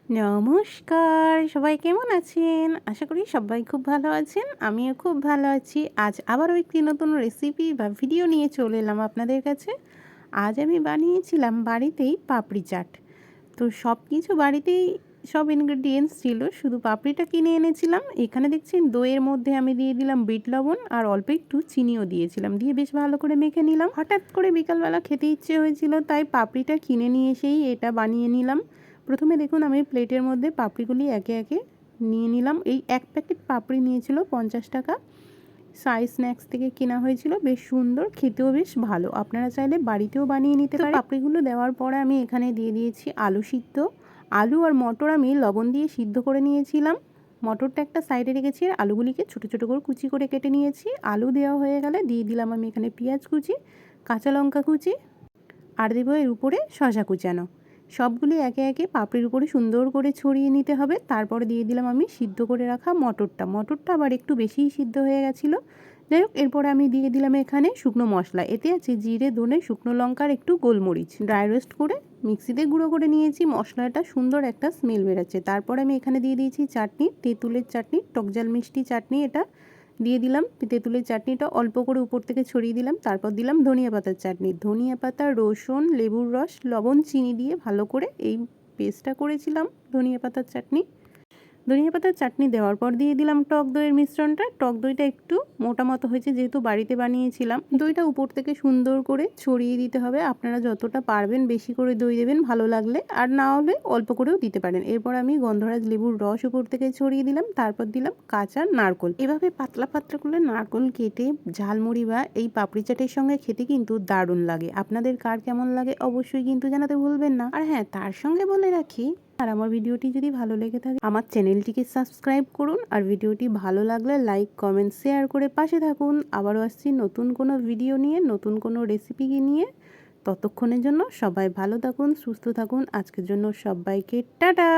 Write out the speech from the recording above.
নমস্কার, সবাই কেমন আছেন? আশা করি সবাই খুব ভালো আছেন। আমিও খুব ভালো আছি। আজ আবারও একটি নতুন রেসিপি বা ভিডিও নিয়ে চলে এলাম আপনাদের কাছে। আজ আমি বানিয়েছিলাম বাড়িতেই পাপড়ি চাট। তো সব কিছু বাড়িতেই সব ইনগ্রেডিয়েন্টস ছিল, শুধু পাপড়িটা কিনে এনেছিলাম। এখানে দেখছেন দইয়ের মধ্যে আমি দিয়ে দিলাম বিট লবণ আর অল্প একটু চিনিও দিয়েছিলাম। দিয়ে বেশ ভালো করে মেখে নিলাম। হঠাৎ করে বিকালবেলা খেতে ইচ্ছে হয়েছিল, তাই পাপড়িটা কিনে নিয়ে এসেই এটা বানিয়ে নিলাম। প্রথমে দেখুন আমি প্লেটের মধ্যে পাপড়িগুলি একে একে নিয়ে নিলাম। এই এক প্যাকেট পাপড়ি নিয়েছিল 50 টাকা। সাই স্ন্যাক্স থেকে কেনা হয়েছিল, বেশ সুন্দর, খেতেও বেশ ভালো। আপনারা চাইলে বাড়িতেও বানিয়ে নিতে পারেন। পাপড়িগুলো দেওয়ার পরে আমি এখানে দিয়ে দিয়েছি আলু সিদ্ধ। আলু আর মটর আমি লবণ দিয়ে সিদ্ধ করে নিয়েছিলাম। মটরটা একটা সাইডে রেখেছি আর আলুগুলিকে ছোটো ছোটো করে কুচি করে কেটে নিয়েছি। আলু দেওয়া হয়ে গেলে দিয়ে দিলাম আমি এখানে পেঁয়াজ কুচি, কাঁচা লঙ্কা কুচি আর দেবো এর উপরে শসা কুচানো। সবগুলি একে একে পাপড়ির উপরে সুন্দর করে ছড়িয়ে নিতে হবে। তারপরে দিয়ে দিলাম আমি সিদ্ধ করে রাখা মটরটা আবার একটু বেশিই সিদ্ধ হয়ে গেছিলো। যাই হোক, এরপরে আমি দিয়ে দিলাম এখানে শুকনো মশলা। এতে আছে জিরে, ধনে, শুকনো লঙ্কার একটু গোলমরিচ ড্রাই রোস্ট করে মিক্সিতে গুঁড়ো করে নিয়েছি। মশলাটা সুন্দর একটা স্মেল বেরোচ্ছে। তারপরে আমি এখানে দিয়ে দিয়েছি চাটনি, তেঁতুলের চাটনি, টকঝাল মিষ্টি চাটনি। এটা দিয়ে দিলাম তেঁতুলের চাটনিটা অল্প করে উপর থেকে ছড়িয়ে দিলাম। তারপর দিলাম ধনিয়া পাতার চাটনি, ধনিয়া পাতা, রসুন, লেবুর রস, লবণ, চিনি দিয়ে ভালো করে এই পেস্টটা করেছিলাম ধনিয়া পাতার চাটনি। ধনিয়া পাতার চাটনি দেওয়ার পর দিয়ে দিলাম টক দইয়ের মিশ্রণটা। টক দইটা একটু মোটা মতো হয়েছে, যেহেতু বাড়িতে বানিয়েছিলাম। দইটা উপর থেকে সুন্দর করে ছড়িয়ে দিতে হবে। আপনারা যতটা পারবেন বেশি করে দই দেবেন, ভালো লাগলে, আর না হলে অল্প করেও দিতে পারেন। এরপর আমি গন্ধরাজ লেবুর রস উপর থেকে ছড়িয়ে দিলাম। তারপর দিলাম কাঁচা নারকোল। এভাবে পাতলা পাতলা করে নারকোল কেটে ঝালমুড়ি বা এই পাপড়ি চাটের সঙ্গে খেতে কিন্তু দারুণ লাগে। আপনাদের কার কেমন লাগে অবশ্যই কিন্তু জানাতে ভুলবেন না। আর হ্যাঁ, তার সঙ্গে বলে রাখি, আর আমার ভিডিওটি যদি ভালো লেগে থাকে আমার চ্যানেলটিকে সাবস্ক্রাইব করুন। আর ভিডিওটি ভালো লাগলে লাইক, কমেন্ট, শেয়ার করে পাশে থাকুন। আবারও আসছি নতুন কোনো ভিডিও নিয়ে, নতুন কোনো রেসিপি নিয়ে। ততক্ষণের জন্য সবাই ভালো থাকুন, সুস্থ থাকুন। আজকের জন্য সবাইকে টাটা।